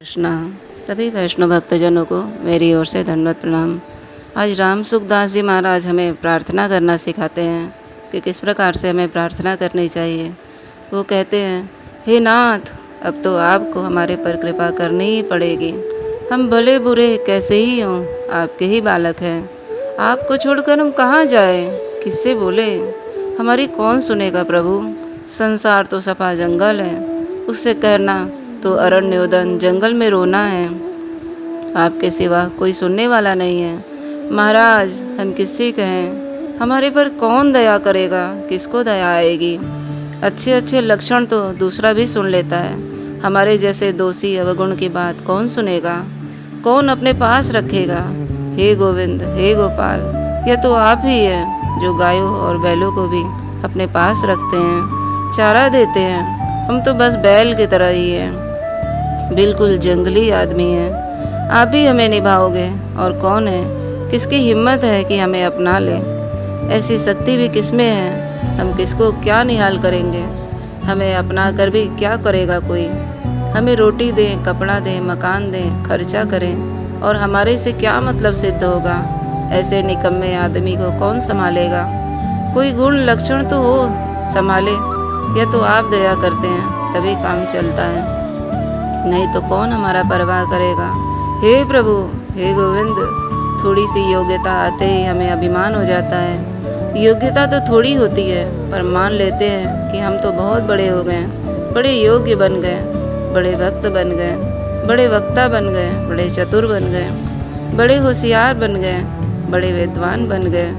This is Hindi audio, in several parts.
कृष्णा। सभी वैष्णव भक्तजनों को मेरी ओर से दंडवत प्रणाम। आज राम सुखदास जी महाराज हमें प्रार्थना करना सिखाते हैं कि किस प्रकार से हमें प्रार्थना करनी चाहिए। वो कहते हैं, हे नाथ, अब तो आपको हमारे पर कृपा करनी ही पड़ेगी। हम भले बुरे कैसे ही हों, आपके ही बालक हैं। आपको छोड़कर हम कहाँ जाएं, किससे बोले? हमारी कौन सुनेगा प्रभु? संसार तो सफा जंगल है, उससे कहना तो अरण्योदन, जंगल में रोना है। आपके सिवा कोई सुनने वाला नहीं है। महाराज, हम किससे कहें? हमारे पर कौन दया करेगा? किसको दया आएगी? अच्छे अच्छे लक्षण तो दूसरा भी सुन लेता है, हमारे जैसे दोषी अवगुण की बात कौन सुनेगा? कौन अपने पास रखेगा? हे गोविंद, हे गोपाल, यह तो आप ही है जो गायों और बैलों को भी अपने पास रखते हैं, चारा देते हैं। हम तो बस बैल की तरह ही हैं, बिल्कुल जंगली आदमी हैं। आप ही हमें निभाओगे और कौन है? किसकी हिम्मत है कि हमें अपना ले? ऐसी शक्ति भी किसमें है? हम किसको क्या निहाल करेंगे? हमें अपना कर भी क्या करेगा कोई? हमें रोटी दें, कपड़ा दें, मकान दें, खर्चा करें, और हमारे से क्या मतलब सिद्ध होगा? ऐसे निकम्मे आदमी को कौन संभालेगा? कोई गुण लक्षण तो हो संभाले। यह तो आप दया करते हैं तभी काम चलता है, नहीं तो कौन हमारा परवाह करेगा? हे प्रभु, हे गोविंद, थोड़ी सी योग्यता आते ही हमें अभिमान हो जाता है। योग्यता तो थोड़ी होती है, पर मान लेते हैं कि हम तो बहुत बड़े हो गए, बड़े योग्य बन गए, बड़े भक्त बन गए, बड़े वक्ता बन गए, बड़े चतुर बन गए, बड़े होशियार बन गए, बड़े विद्वान बन गए,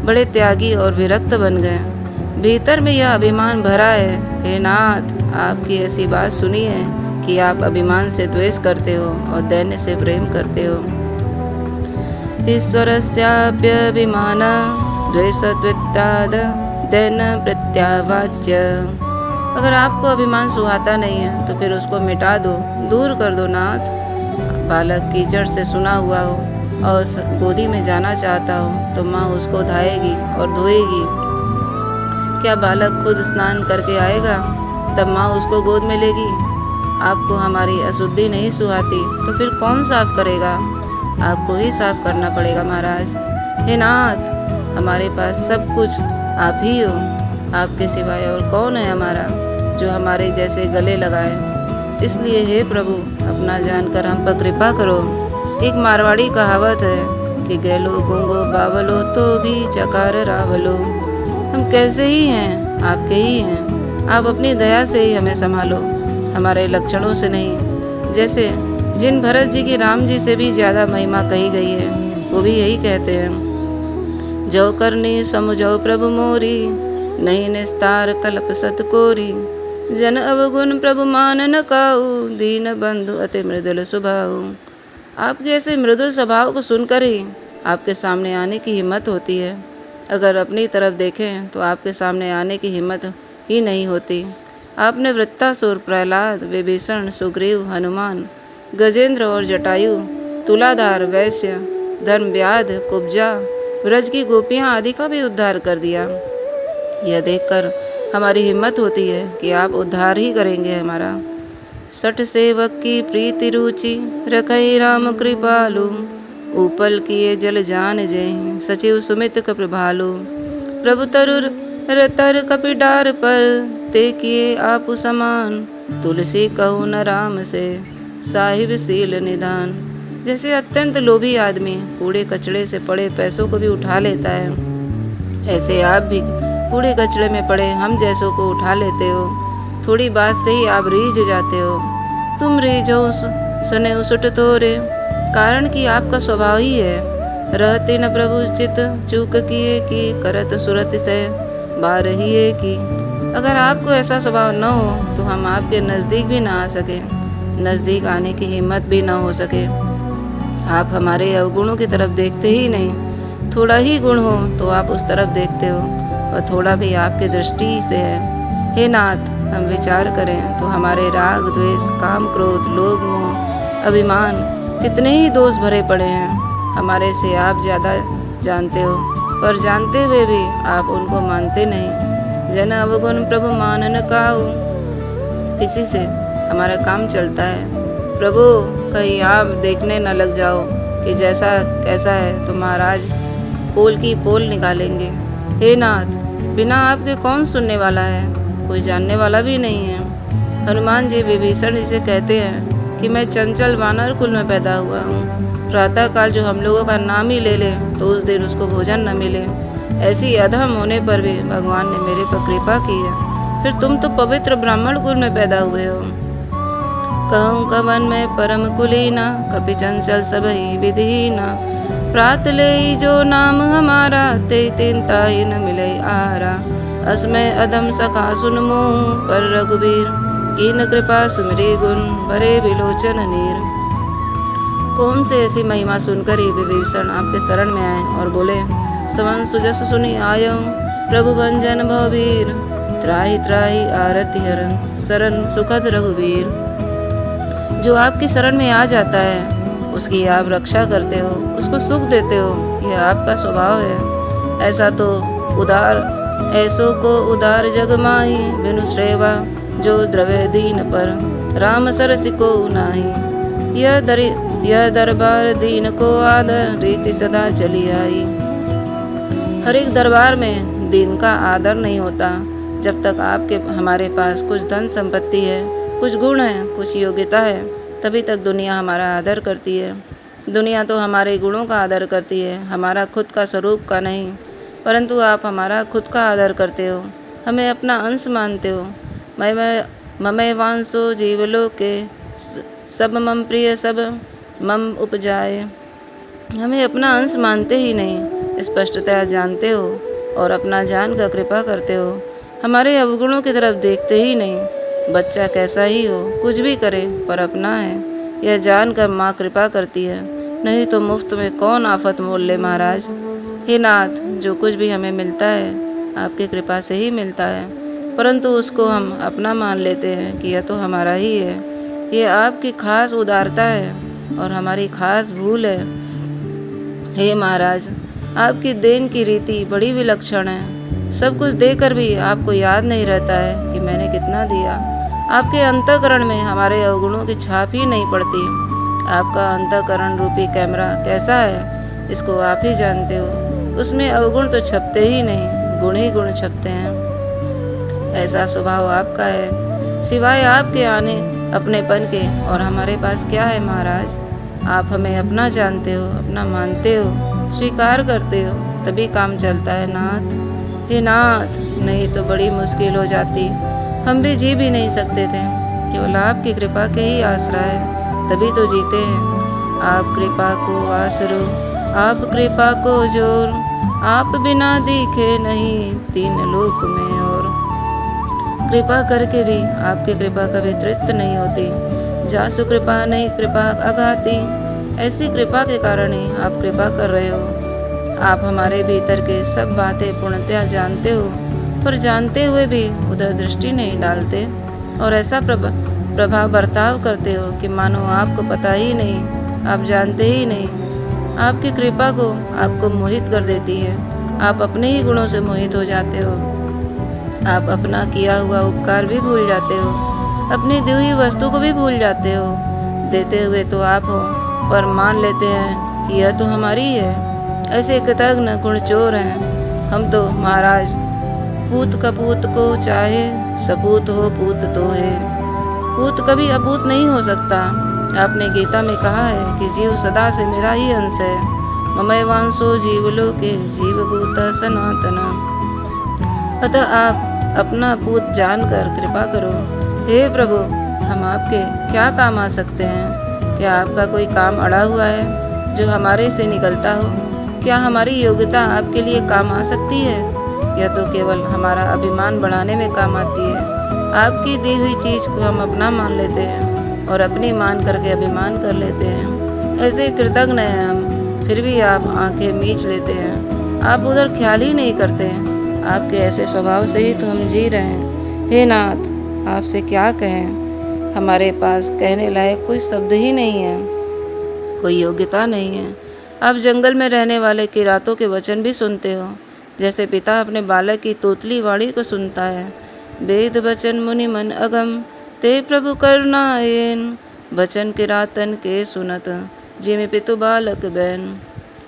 बड़े त्यागी और विरक्त बन गए। भीतर में यह अभिमान भरा है। हे नाथ, आपकी ऐसी बात सुनी है कि आप अभिमान से द्वेष करते हो और दैन्य से प्रेम करते हो। ईश्वरस्याप्यभिमान द्वेषद्वित्ताद् दैन्य प्रत्यावाच्य। अगर आपको अभिमान सुहाता नहीं है तो फिर उसको मिटा दो, दूर कर दो नाथ। बालक कीचड़ से सुना हुआ हो और गोदी में जाना चाहता हो तो माँ उसको धाएगी और धोएगी। क्या बालक खुद स्नान करके आएगा तब माँ उसको गोद में लेगी? आपको हमारी अशुद्धि नहीं सुहाती तो फिर कौन साफ करेगा? आपको ही साफ करना पड़ेगा महाराज। हे नाथ, हमारे पास सब कुछ आप ही हो, आपके सिवाय और कौन है हमारा जो हमारे जैसे गले लगाए? इसलिए हे प्रभु, अपना जानकर हम पर कृपा करो। एक मारवाड़ी कहावत है कि गैलो गुंगो बावलो तो भी चकार रावलो। हम कैसे ही हैं, आपके ही हैं। आप अपनी दया से ही हमें संभालो, हमारे लक्षणों से नहीं। जैसे जिन भरत जी की राम जी से भी ज्यादा महिमा कही गई है, वो भी यही कहते हैं, जो करनी समुझो प्रभु मोरी, नहीं निस्तार कल्प सतकोरी। जन अवगुण प्रभु मान न काऊ, दीन बंधु अति मृदुल स्वभाव। आपके ऐसे मृदुल स्वभाव को सुनकर ही आपके सामने आने की हिम्मत होती है। अगर अपनी तरफ देखें तो आपके सामने आने की हिम्मत ही नहीं होती। आपने वृत्तासुर, प्रहलाद, विभीषण, सुग्रीव, हनुमान, गजेंद्र और जटायु, तुलाधार, वैश्य, धर्मव्याध, कुब्जा, ब्रज की गोपियां आदि का भी उद्धार कर दिया। यह देखकर हमारी हिम्मत होती है कि आप उद्धार ही करेंगे हमारा। सठ सेवक की प्रीति रुचि, रखई राम कृपालु। ऊपल किए जल जान जय, सचिव सुमित कपि भालु। प्रभु तरुर रतर कपि डार पर, ते किए आप समान। तुलसी कहु न राम से, साहिब सील निधान। जैसे अत्यंत लोभी आदमी कूड़े कचड़े से पड़े पैसों को भी उठा लेता है, ऐसे आप भी कूड़े कचड़े में पड़े हम जैसों को उठा लेते हो। थोड़ी बात से ही आप रीझ जाते हो। तुम रीझो सने उसुट तोरे, कारण कि आपका स्वभाव ही है। रहते न प्रभु चित, चूक किए की करत सुरत से बारहिए की। अगर आपको ऐसा स्वभाव न हो तो हम आपके नजदीक भी ना आ सके, नजदीक आने की हिम्मत भी न हो सके। आप हमारे अवगुणों की तरफ देखते ही नहीं। थोड़ा ही गुण हो तो आप उस तरफ देखते हो, और थोड़ा भी आपकी दृष्टि से है। हे नाथ, हम विचार करें तो हमारे राग, द्वेष, काम, क्रोध, लोभ, मोह, अभिमान कितने ही दोष भरे पड़े हैं। हमारे से आप ज्यादा जानते हो, पर जानते हुए भी आप उनको मानते नहीं। जन अवगुण प्रभु मान न काऊ। इसी से हमारा काम चलता है। प्रभु कहीं आप देखने न लग जाओ कि जैसा कैसा है तो महाराज पोल की पोल निकालेंगे। हे नाथ, बिना आपके कौन सुनने वाला है, कोई जानने वाला भी नहीं है। हनुमान जी विभीषण जी से कहते हैं कि मैं चंचल वानर कुल में पैदा हुआ हूँ। प्रातः काल जो हम लोगों का नाम ही ले ले तो उस दिन उसको भोजन न मिले। ऐसी अधम होने पर भी भगवान ने मेरे पर कृपा की है। फिर तुम तो पवित्र ब्राह्मण कुल में पैदा हुए हो। कहूँ कवन में परम कुलीना, कपि चंचल सब ही विधिहीना। प्रात ले जो नाम हमारा, ते तीन ताहि न मिले आहारा। असमय अधम सखा सुन मोह, पर रघुबीर कीन कृपा सुमिरी गुण, भरे विलोचन नीर। कौन से ऐसी महिमा सुनकर ही विभीषण आपके शरण में आए और बोले, सवन सुजस सुनि आयो, प्रभु भंजन भवबीर। त्राहि त्राहि आरति हरन, शरण सुखद रघुबीर। जो आपकी शरण में आ जाता है उसकी आप रक्षा करते हो, उसको सुख देते हो, यह आपका स्वभाव है। ऐसा तो उदार ऐसो को उदार जग माही, बिनु श्रेवा जो द्रवे दीन पर, राम सरसिको नाही। यह दरबार दीन को आदर, रीति सदा चली आई। हर एक दरबार में दीन का आदर नहीं होता। जब तक आपके हमारे पास कुछ धन संपत्ति है, कुछ गुण है, कुछ योग्यता है, तभी तक दुनिया हमारा आदर करती है। दुनिया तो हमारे गुणों का आदर करती है, हमारा खुद का स्वरूप का नहीं। परंतु आप हमारा खुद का आदर करते हो, हमें अपना अंश मानते हो। ममय वांसो जीवलोके, सब मम प्रिय सब मम उपजाए। हमें अपना अंश मानते ही नहीं, स्पष्टतया जानते हो और अपना जान कर कृपा करते हो। हमारे अवगुणों की तरफ देखते ही नहीं। बच्चा कैसा ही हो, कुछ भी करे, पर अपना है, यह जानकर माँ कृपा करती है। नहीं तो मुफ्त में कौन आफत मोल ले महाराज। हे नाथ, जो कुछ भी हमें मिलता है आपकी कृपा से ही मिलता है, परंतु उसको हम अपना मान लेते हैं कि यह तो हमारा ही है। यह आपकी खास उदारता है और हमारी खास भूल है। हे महाराज, आपकी देन की रीति बड़ी विलक्षण है। सब कुछ देकर भी आपको याद नहीं रहता है कि मैंने कितना दिया। आपके अंतःकरण में हमारे अवगुणों की छाप ही नहीं पड़ती। आपका अंतःकरण रूपी कैमरा कैसा है, इसको आप ही जानते हो। उसमें अवगुण तो छपते ही नहीं, गुण ही गुण छपते हैं। ऐसा स्वभाव आपका है। सिवाय आपके आने अपनेपन के और हमारे पास क्या है महाराज। आप हमें अपना जानते हो, अपना मानते हो, स्वीकार करते हो, तभी काम चलता है नाथ। हे नाथ, नहीं तो बड़ी मुश्किल हो जाती। हम भी जी भी नहीं सकते थे। केवल आपकी कृपा के ही आसरा है, तभी तो जीते हैं। आप कृपा को आसरो, आप कृपा को जोर, आप बिना दिखे नहीं तीन लोक में और। कृपा करके भी आपकी कृपा कभी तृप्त नहीं होती। जासु कृपा नहीं कृपा अघाती। ऐसी कृपा के कारण ही आप कृपा कर रहे हो। आप हमारे भीतर के सब बातें पूर्णतया जानते हो, पर जानते हुए भी उधर दृष्टि नहीं डालते और ऐसा प्रभाव बर्ताव करते हो कि मानो आपको पता ही नहीं, आप जानते ही नहीं। आपकी कृपा को आपको मोहित कर देती है। आप अपने ही गुणों से मोहित हो जाते हो। आप अपना किया हुआ उपकार भी भूल जाते हो, अपनी दी हुई वस्तु को भी भूल जाते हो। देते हुए तो आप हो, पर मान लेते हैं कि यह तो हमारी है। ऐसे कृतज्ञ गुणचोर हैं हम तो महाराज। पूत कपूत को चाहे, सपूत हो पूत तो है। पूत कभी अपूत नहीं हो सकता। आपने गीता में कहा है कि जीव सदा से मेरा ही अंश है। ममय वांसो जीवलोके, जीवभूत सनातन। अतः आप अपना पूत जानकर कृपा करो। हे प्रभु, हम आपके क्या काम आ सकते हैं। क्या आपका कोई काम अड़ा हुआ है जो हमारे से निकलता हो। क्या हमारी योग्यता आपके लिए काम आ सकती है। यह तो केवल हमारा अभिमान बढ़ाने में काम आती है। आपकी दी हुई चीज को हम अपना मान लेते हैं और अपनी मान करके अभिमान कर लेते हैं। ऐसे कृतज्ञ हैं हम, फिर भी आप आंखें मीच लेते हैं। आप उधर ख्याल ही नहीं करते। आपके ऐसे स्वभाव से ही तो हम जी रहे हैं। हे नाथ, आपसे क्या कहें। हमारे पास कहने लायक कोई शब्द ही नहीं है, कोई योग्यता नहीं है। आप जंगल में रहने वाले किरातों के वचन भी सुनते हो, जैसे पिता अपने बालक की तोतली वाणी को सुनता है। वेद वचन मुनि मन अगम, ते प्रभु करुणायन, बचन किरातन के सुनत, जिमि पितु बालक बैन।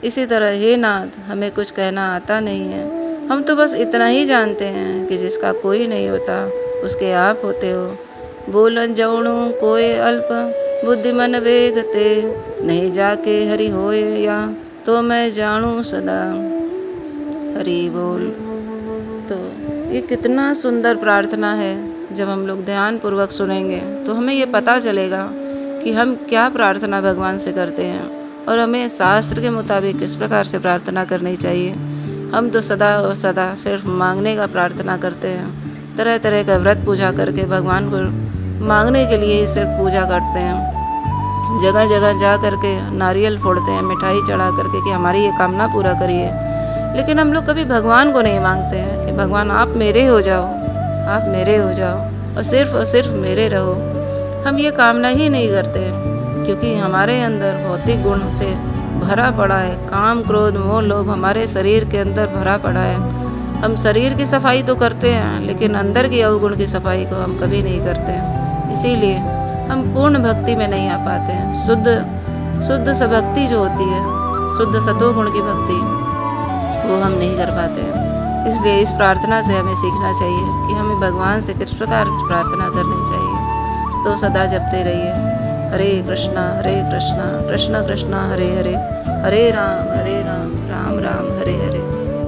इसी तरह हे नाथ, हमें कुछ कहना आता नहीं है। हम तो बस इतना ही जानते हैं कि जिसका कोई नहीं होता उसके आप होते हो। बोलन जौणु कोय अल्प, बुद्धिमन वेगते, नहीं जाके हरि होए या, तो मैं जानूं सदा। हरि बोल। तो ये कितना सुंदर प्रार्थना है। जब हम लोग ध्यान पूर्वक सुनेंगे तो हमें ये पता चलेगा कि हम क्या प्रार्थना भगवान से करते हैं और हमें शास्त्र के मुताबिक किस प्रकार से प्रार्थना करनी चाहिए। हम तो सदा और सदा सिर्फ मांगने का प्रार्थना करते हैं। तरह तरह का व्रत पूजा करके भगवान को मांगने के लिए ही सिर्फ पूजा करते हैं। जगह जगह जा करके नारियल फोड़ते हैं, मिठाई चढ़ा करके कि हमारी ये कामना पूरा करिए। लेकिन हम लोग कभी भगवान को नहीं मांगते हैं कि भगवान आप मेरे हो जाओ, आप मेरे हो जाओ और सिर्फ मेरे रहो। हम ये कामना ही नहीं करते क्योंकि हमारे अंदर भौतिक गुण से भरा पड़ा है। काम क्रोध मोह लोभ हमारे शरीर के अंदर भरा पड़ा है। हम शरीर की सफाई तो करते हैं लेकिन अंदर की अवगुण की सफाई को हम कभी नहीं करते हैं। इसीलिए हम पूर्ण भक्ति में नहीं आ पाते हैं। शुद्ध सभक्ति जो होती है, शुद्ध सतोगुण की भक्ति, वो हम नहीं कर पाते हैं। इसलिए इस प्रार्थना से हमें सीखना चाहिए कि हमें भगवान से किस प्रकार प्रार्थना करनी चाहिए। तो सदा जपते रहिए हरे कृष्णा कृष्ण कृष्ण हरे हरे, हरे राम राम राम हरे हरे।